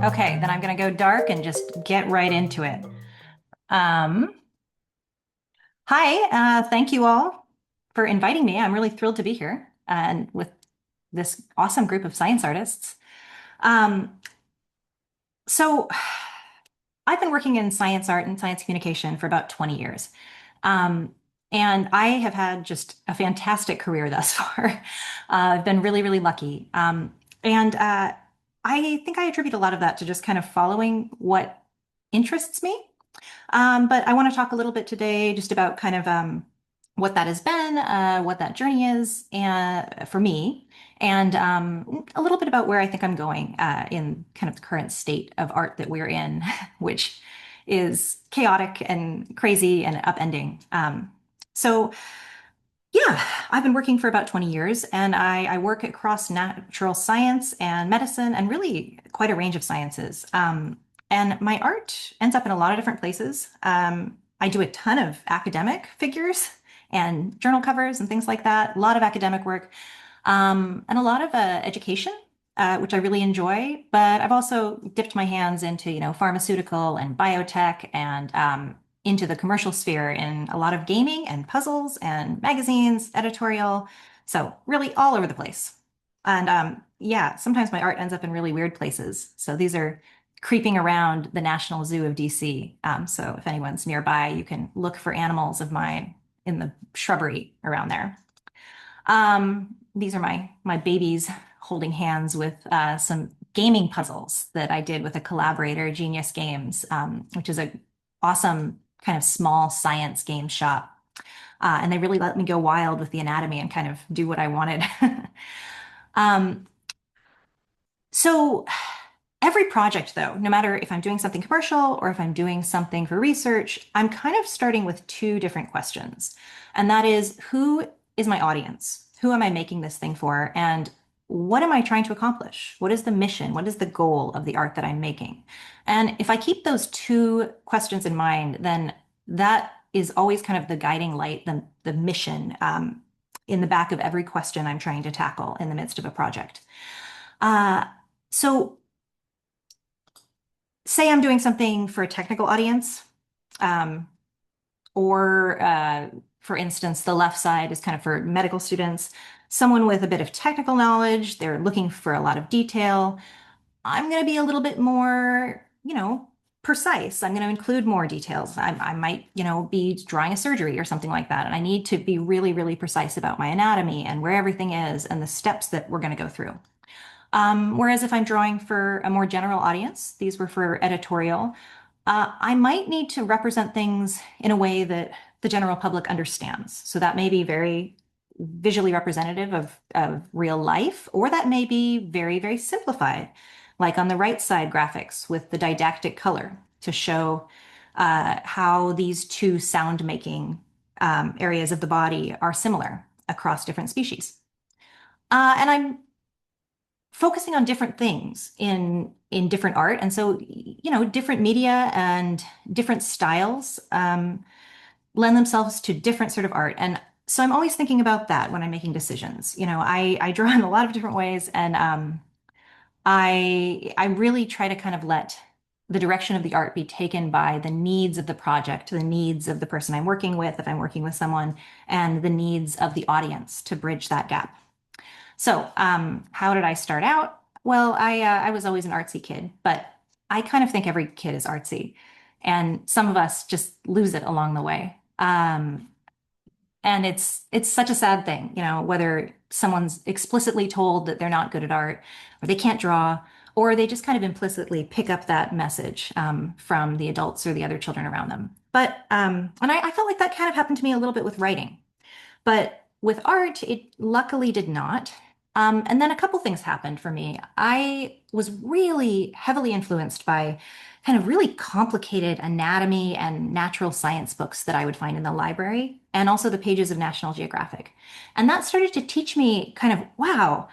Okay, then I'm going to go dark and just get right into it. Um, Hi, thank you all for inviting me. I'm really thrilled to be here and with this awesome group of science artists. Um, so I've been working in science art and science communication for about 20 years. Um, and I have had just a fantastic career thus far. I've been really, really lucky. And I think I attribute a lot of that to just kind of following what interests me. But I want to talk a little bit today just about kind of what that has been, what that journey is for me, and a little bit about where I think I'm going in kind of the current state of art that we're in, which is chaotic and crazy and upending. So, yeah, I've been working for about 20 years and I work across natural science and medicine and really quite a range of sciences. And my art ends up in a lot of different places. I do a ton of academic figures and journal covers and things like that, a lot of academic work, and a lot of education, which I really enjoy. But I've also dipped my hands into, pharmaceutical and biotech and into the commercial sphere in a lot of gaming and puzzles and magazines, editorial. So really all over the place. And yeah, sometimes my art ends up in really weird places. So these are creeping around the National Zoo of DC. So if anyone's nearby, you can look for animals of mine in the shrubbery around there. These are my babies holding hands with some gaming puzzles that I did with a collaborator, Genius Games, which is a awesome kind of small science game shop. And they really let me go wild with the anatomy and kind of do what I wanted. Um, so every project, though, no matter if I'm doing something commercial or if I'm doing something for research, I'm kind of starting with two different questions. And that is, who is my audience? Who am I making this thing for? And what am I trying to accomplish? What is the mission? What is the goal of the art that I'm making? And if I keep those two questions in mind, then that is always kind of the guiding light, the mission in the back of every question I'm trying to tackle in the midst of a project. Uh, so say I'm doing something for a technical audience, um, or for instance, the left side is kind of for medical students, someone with a bit of technical knowledge, they're looking for a lot of detail. I'm going to be a little bit more, precise. I'm going to include more details. I might, be drawing a surgery or something like that. And I need to be really, really precise about my anatomy and where everything is and the steps that we're going to go through. Whereas if I'm drawing for a more general audience, these were for editorial, I might need to represent things in a way that the general public understands. So that may be very visually representative of real life, or that may be very, very simplified, like on the right side graphics with the didactic color to show how these two sound making areas of the body are similar across different species. And I'm focusing on different things in different art, and so different media and different styles lend themselves to different sort of art. And so I'm always thinking about that when I'm making decisions. I draw in a lot of different ways, and I really try to kind of let the direction of the art be taken by the needs of the project, the needs of the person I'm working with, if I'm working with someone, and the needs of the audience to bridge that gap. So, how did I start out? Well, I was always an artsy kid, but I kind of think every kid is artsy, and some of us just lose it along the way. And it's such a sad thing, whether someone's explicitly told that they're not good at art, or they can't draw, or they just kind of implicitly pick up that message from the adults or the other children around them. But and I felt like that kind of happened to me a little bit with writing. But with art, it luckily did not. And then a couple things happened for me. I was really heavily influenced by kind of really complicated anatomy and natural science books that I would find in the library, and also the pages of National Geographic. And that started to teach me kind of, wow,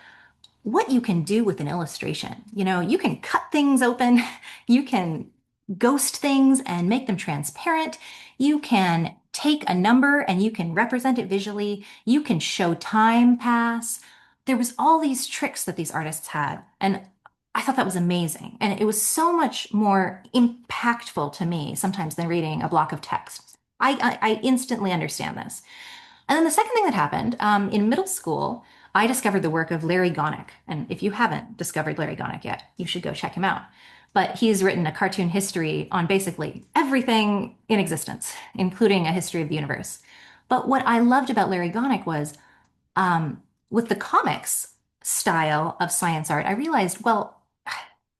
what you can do with an illustration. You can cut things open, you can ghost things and make them transparent. You can take a number and you can represent it visually. You can show time pass. there was all these tricks that these artists had, and I thought that was amazing. And it was so much more impactful to me sometimes than reading a block of text. I instantly understand this. And then the second thing that happened in middle school, I discovered the work of Larry Gonick. And if you haven't discovered Larry Gonick yet, you should go check him out. But he's written a cartoon history on basically everything in existence, including a history of the universe. But what I loved about Larry Gonick was with the comics style of science art, I realized, well,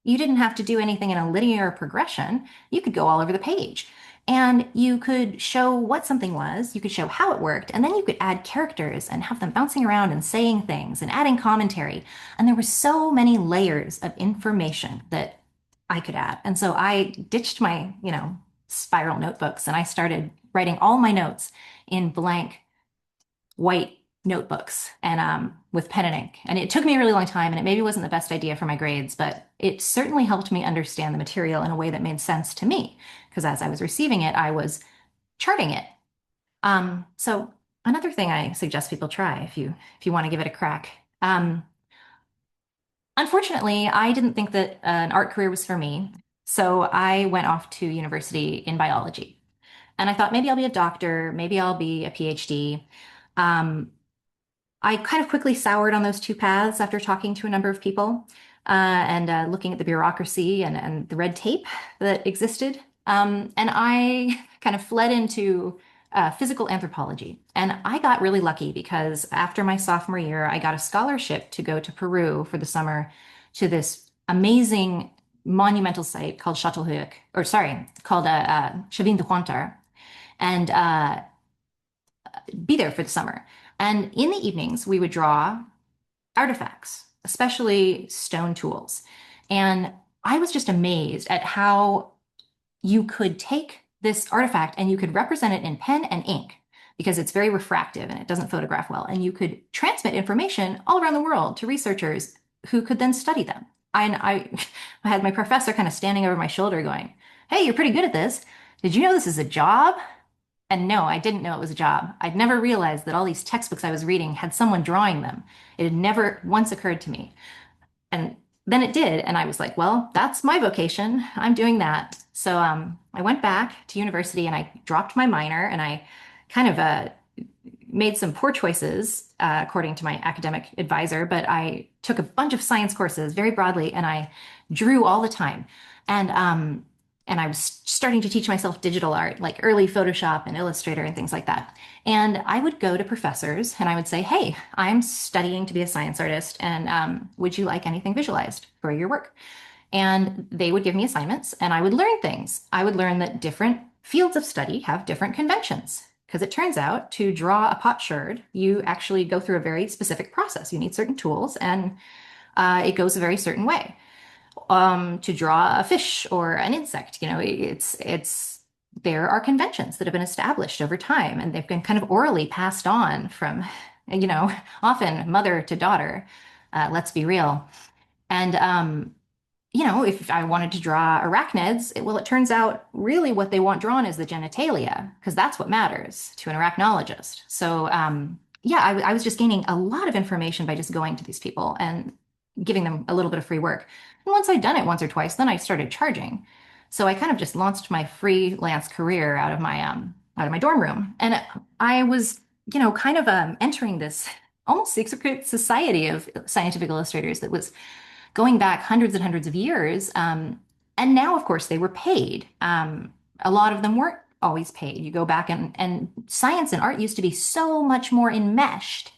you didn't have to do anything in a linear progression. You could go all over the page. And you could show what something was, you could show how it worked, and then you could add characters and have them bouncing around and saying things and adding commentary. And there were so many layers of information that I could add. And so I ditched my, spiral notebooks and I started writing all my notes in blank white notebooks and with pen and ink. And it took me a really long time, and it maybe wasn't the best idea for my grades, but it certainly helped me understand the material in a way that made sense to me. Because as I was receiving it, I was charting it. So another thing I suggest people try if you want to give it a crack. Unfortunately, I didn't think that an art career was for me, so I went off to university in biology. And I thought maybe I'll be a doctor, maybe I'll be a PhD. Um, I kind of quickly soured on those two paths after talking to a number of people and looking at the bureaucracy and the red tape that existed. And I kind of fled into physical anthropology. And I got really lucky because after my sophomore year, I got a scholarship to go to Peru for the summer to this amazing monumental site called Châteauheuc, or sorry, called Chavin de Huantar. And be there for the summer. And in the evenings, we would draw artifacts, especially stone tools. And I was just amazed at how you could take this artifact and you could represent it in pen and ink because it's very refractive and it doesn't photograph well. And you could transmit information all around the world to researchers who could then study them. I had my professor kind of standing over my shoulder going, "Hey, you're pretty good at this. Did you know this is a job?" And no, I didn't know it was a job. I'd never realized that all these textbooks I was reading had someone drawing them. It had never once occurred to me. And then it did. And I was like, well, that's my vocation. I'm doing that. So I went back to university and I dropped my minor and I kind of made some poor choices, according to my academic advisor, but I took a bunch of science courses very broadly and I drew all the time. And I was starting to teach myself digital art, like early Photoshop and Illustrator and things like that. And I would go to professors and I would say, "Hey, I'm studying to be a science artist, and would you like anything visualized for your work?" And they would give me assignments and I would learn things. I would learn that different fields of study have different conventions. Because it turns out to draw a potsherd, you actually go through a very specific process. You need certain tools and it goes a very certain way. To draw a fish or an insect, it's there are conventions that have been established over time and they've been kind of orally passed on from, often mother to daughter. Let's be real. And if I wanted to draw arachnids, it turns out really what they want drawn is the genitalia, because that's what matters to an arachnologist. So, yeah, I was just gaining a lot of information by just going to these people and giving them a little bit of free work. And once I'd done it once or twice, then I started charging. So I kind of just launched my freelance career out of my dorm room, and I was, kind of entering this almost secret society of scientific illustrators that was going back hundreds and hundreds of years. And now, of course, they were paid. A lot of them weren't always paid. You go back and science and art used to be so much more enmeshed.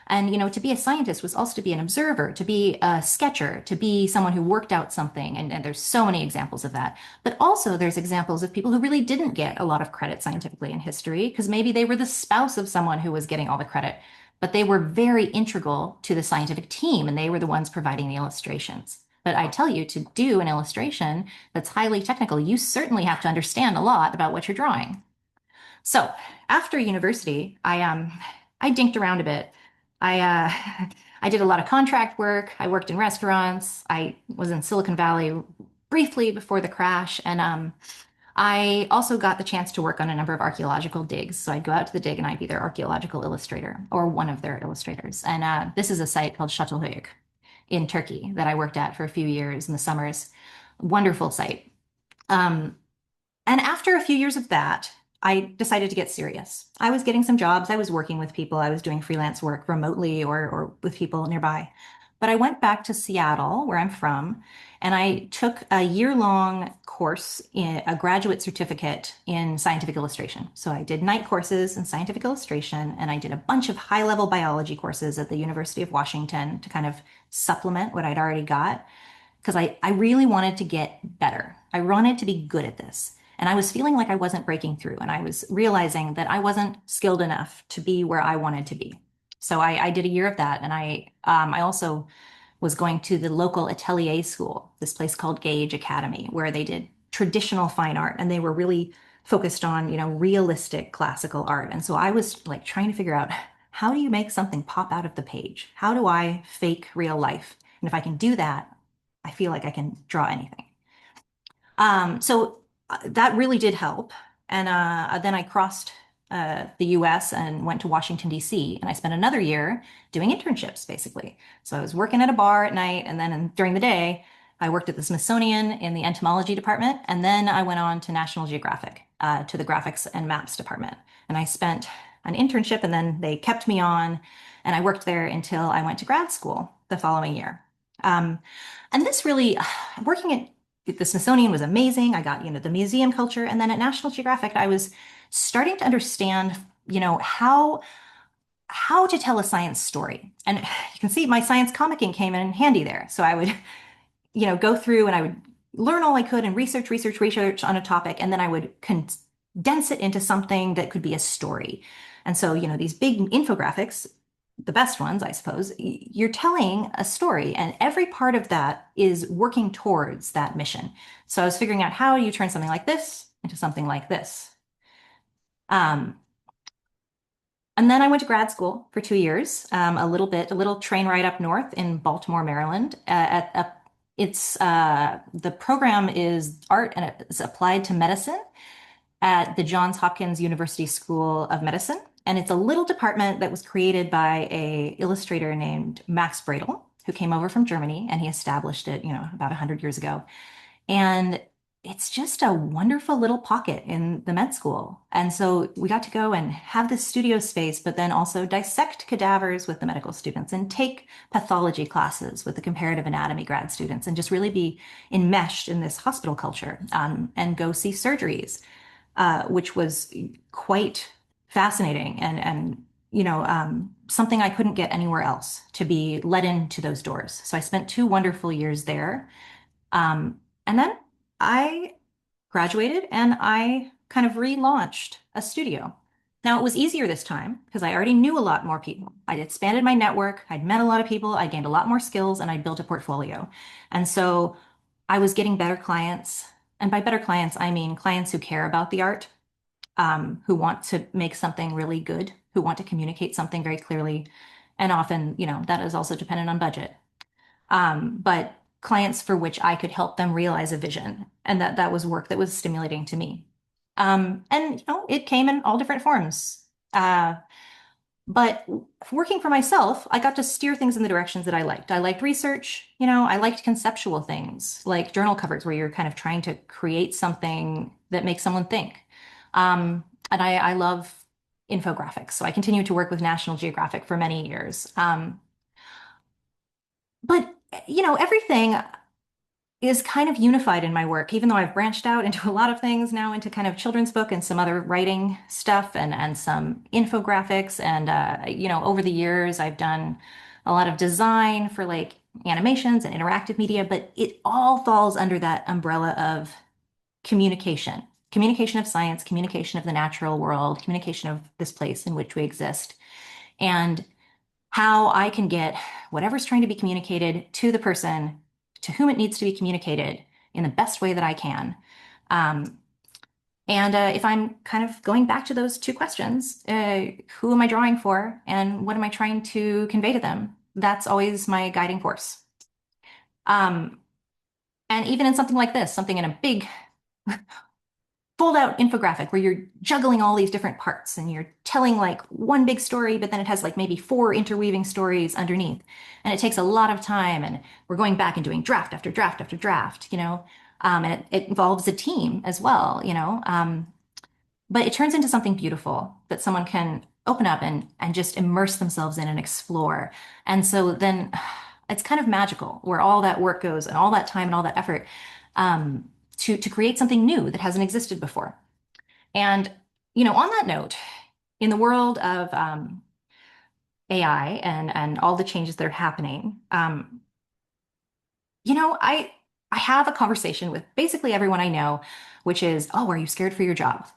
And, to be a scientist was also to be an observer, to be a sketcher, to be someone who worked out something. And there's so many examples of that. But also there's examples of people who really didn't get a lot of credit scientifically in history because maybe they were the spouse of someone who was getting all the credit, but they were very integral to the scientific team and they were the ones providing the illustrations. But I tell you, to do an illustration that's highly technical, you certainly have to understand a lot about what you're drawing. So after university, I dinked around a bit. I did a lot of contract work. I worked in restaurants. I was in Silicon Valley briefly before the crash, and I also got the chance to work on a number of archaeological digs. So I'd go out to the dig and I'd be their archaeological illustrator or one of their illustrators. And this is a site called Çatalhöyük in Turkey that I worked at for a few years in the summers. Wonderful site. Um, and after a few years of that, I decided to get serious. I was getting some jobs. I was working with people. I was doing freelance work remotely or with people nearby. But I went back to Seattle, where I'm from, and I took a year-long course in a graduate certificate in scientific illustration. So I did night courses in scientific illustration, and I did a bunch of high-level biology courses at the University of Washington to kind of supplement what I'd already got because I really wanted to get better. I wanted to be good at this. And I was feeling like I wasn't breaking through, and I was realizing that I wasn't skilled enough to be where I wanted to be. So I did a year of that, and I also was going to the local atelier school, this place called Gage Academy, where they did traditional fine art, and they were really focused on, realistic classical art. And so I was like trying to figure out how do you make something pop out of the page? How do I fake real life? And if I can do that, I feel like I can draw anything. So that really did help. And then I crossed the US and went to Washington, D.C., and I spent another year doing internships, basically. So I was working at a bar at night, and then during the day, I worked at the Smithsonian in the entomology department, and then I went on to National Geographic, to the graphics and maps department. And I spent an internship, and then they kept me on, and I worked there until I went to grad school the following year. Um, and this really, working at the Smithsonian was amazing. I got, the museum culture. And then at National Geographic, I was starting to understand, how to tell a science story. And you can see my science comicking came in handy there. So I would, go through and I would learn all I could and research on a topic, and then I would condense it into something that could be a story. And so, these big infographics, the best ones, I suppose, you're telling a story, and every part of that is working towards that mission. So I was figuring out how do you turn something like this into something like this. Um, and then I went to grad school for 2 years, a little train ride up north in Baltimore, Maryland. The program is art and it's applied to medicine at the Johns Hopkins University School of Medicine. And it's a little department that was created by a illustrator named Max Bradel, who came over from Germany, and he established it, about 100 years ago. And it's just a wonderful little pocket in the med school. And so we got to go and have this studio space, but then also dissect cadavers with the medical students and take pathology classes with the comparative anatomy grad students and just really be enmeshed in this hospital culture, and go see surgeries, which was quite fascinating and something I couldn't get anywhere else to be let into those doors. So I spent 2 wonderful years there. And then I graduated and I kind of relaunched a studio. Now it was easier this time because I already knew a lot more people. I'd expanded my network, I'd met a lot of people, I gained a lot more skills, and I built a portfolio. And so I was getting better clients. And by better clients, I mean clients who care about the art, who want to make something really good, who want to communicate something very clearly. And often, that is also dependent on budget. But clients for which I could help them realize a vision, and that was work that was stimulating to me. And it came in all different forms. But working for myself, I got to steer things in the directions that I liked. I liked research, I liked conceptual things like journal covers where you're kind of trying to create something that makes someone think. And I love infographics. So I continued to work with National Geographic for many years. But everything is kind of unified in my work, even though I've branched out into a lot of things now, into kind of children's book and some other writing stuff and some infographics. And, over the years, I've done a lot of design for like animations and interactive media, but it all falls under that umbrella of communication, communication of science, communication of the natural world, communication of this place in which we exist. And how I can get whatever's trying to be communicated to the person to whom it needs to be communicated in the best way that I can. And if I'm kind of going back to those two questions, who am I drawing for and what am I trying to convey to them? That's always my guiding force. And even in something like this, something in a big fold out infographic where you're juggling all these different parts and you're telling like one big story, but then it has like maybe four interweaving stories underneath. And it takes a lot of time. And we're going back and doing draft after draft after draft, and it involves a team as well, but it turns into something beautiful that someone can open up and just immerse themselves in and explore. And so then it's kind of magical where all that work goes and all that time and all that effort to create something new that hasn't existed before. And, on that note, in the world of AI and all the changes that are happening, I have a conversation with basically everyone I know, which is, oh, are you scared for your job?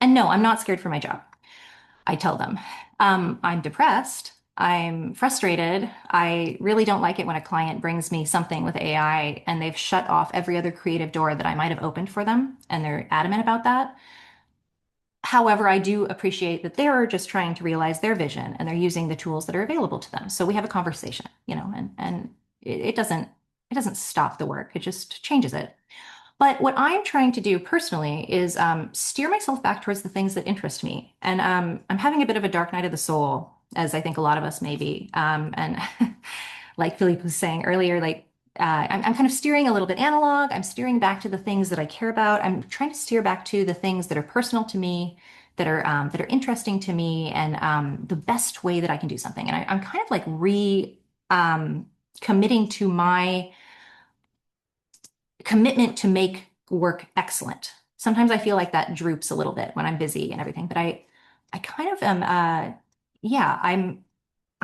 And no, I'm not scared for my job. I tell them, I'm depressed. I'm frustrated. I really don't like it when a client brings me something with AI and they've shut off every other creative door that I might have opened for them, and they're adamant about that. However, I do appreciate that they're just trying to realize their vision and they're using the tools that are available to them. So we have a conversation, and it doesn't stop the work. It just changes it. But what I'm trying to do personally is steer myself back towards the things that interest me. And I'm having a bit of a dark night of the soul, as I think a lot of us may be. And like Philippe was saying earlier, like I'm kind of steering a little bit analog. I'm steering back to the things that I care about. I'm trying to steer back to the things that are personal to me, that are interesting to me, and the best way that I can do something. And I'm kind of like committing to my commitment to make work excellent. Sometimes I feel like that droops a little bit when I'm busy and everything, but I kind of am, yeah, I'm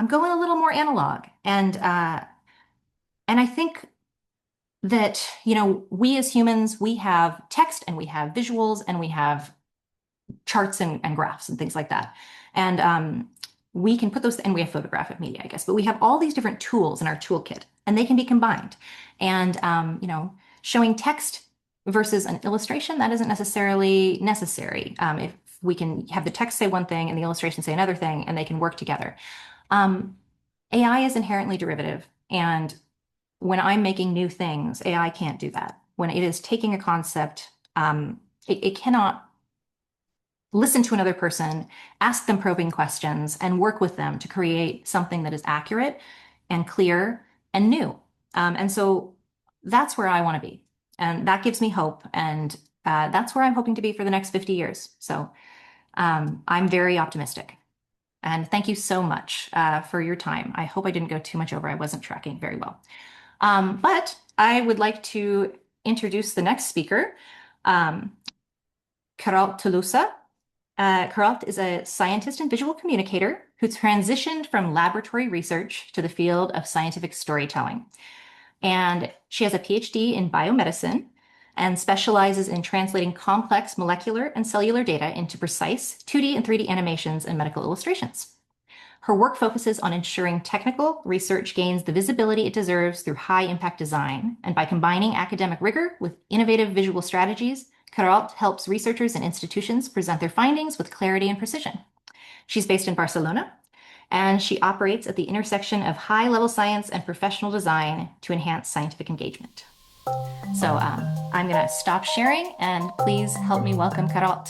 going a little more analog, and I think that, we as humans, we have text and we have visuals and we have charts and graphs and things like that. And we can put those, and we have photographic media, I guess, but we have all these different tools in our toolkit and they can be combined. And, showing text versus an illustration, that isn't necessarily necessary. If we can have the text say one thing and the illustration say another thing, and they can work together. Um, AI is inherently derivative. And when I'm making new things, AI can't do that. When it is taking a concept, it cannot listen to another person, ask them probing questions, and work with them to create something that is accurate and clear and new. And so that's where I want to be. And that gives me hope. And that's where I'm hoping to be for the next 50 years. So I'm very optimistic. And thank you so much for your time. I hope I didn't go too much over. I wasn't tracking very well. But I would like to introduce the next speaker, Carol Tolosa. Carol is a scientist and visual communicator who transitioned from laboratory research to the field of scientific storytelling. And she has a PhD in biomedicine and specializes in translating complex molecular and cellular data into precise 2D and 3D animations and medical illustrations. Her work focuses on ensuring technical research gains the visibility it deserves through high-impact design, and by combining academic rigor with innovative visual strategies, Carol helps researchers and institutions present their findings with clarity and precision. She's based in Barcelona, and she operates at the intersection of high-level science and professional design to enhance scientific engagement. So I'm going to stop sharing, and please help me welcome Carol.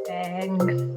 Thanks.